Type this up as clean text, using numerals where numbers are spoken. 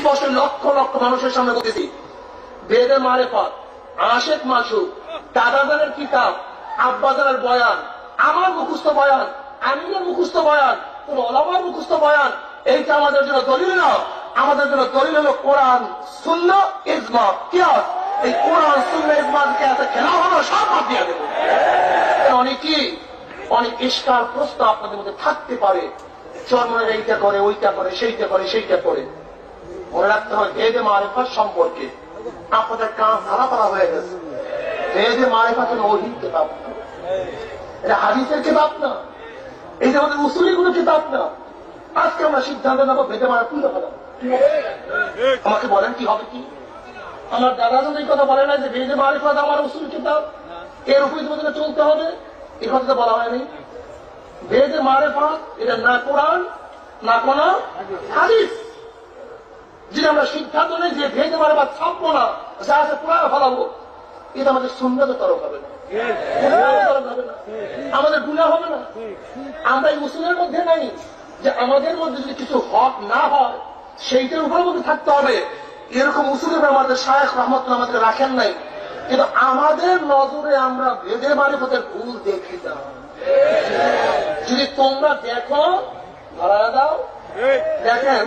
বছর লক্ষ লক্ষ মানুষের সামনে বলতেছি, বেদে মারেফাত, আশেক মাসুক, দাদাজানের কিতাব, আব্বাজানের বয়ান, আমার মুখস্থ বয়ান, আমিনের মুখস্থ বয়ান, কোন ওলামার মুখস্থ বয়ান, এইটা আমাদের জন্য দলিল না। আমাদের জন্য দলিল হলো কোরআন, সুন্নাহ, ইজমা, কিয়াস। এই কোরআন, সুন্নাহ, ইজমাকে এত খেলা হলো, সব বাদ দিয়ে দেবো। অনেক ইশকাল প্রশ্ন আপনাদের মধ্যে থাকতে পারে, চরমনের এইটা করে, ওইটা করে, সেইটা করে, সেইটা করে। মনে রাখতে হয় বেদে মারেফাত সম্পর্কে আপনাদের কাজ ধারাপাড়া হয়ে গেছে। বেদে মারেফাত হলো ওহীর কিতাব না, এটা হাদিসের কিতাব না, এই যে আমাদের উসুলি কোনো কিতাব না। আজকে আমরা সিদ্ধান্ত নেবো বেদে মারেফাত কি হবে না। আমাকে বলেন কি হবে? কি আমার দাদা যদি এই কথা বলে না যে বেদে মারেফাত আমার উসুলি কিতাব, এর উপরে তোমাদের চলতে হবে, এই কথা বলা হয়নি। বেদে মারেফাত এটা না কোরআন না কোন হাদিস। যদি আমরা সিদ্ধান্ত নেই যে ভেদে মারেফাত ছাপবো না, যা আছে পুরানো ফলাবো, এটা আমাদের সুন্নাতের তরফ হবে না, আমাদের গুনাহ হবে না। আমরা এই উসুলের মধ্যে নাই যে আমাদের মধ্যে যদি কিছু হক না হয় সেইটার উপর মধ্যে থাকতে হবে, এরকম উসুলের আমাদের শায়েখ রহমতুল্লাহ আমাদের রাখেন নাই। কিন্তু আমাদের নজরে আমরা ভেদে মারেফাতের ভুল দেখি না। যদি তোমরা দেখো ধরা দাও, দেখেন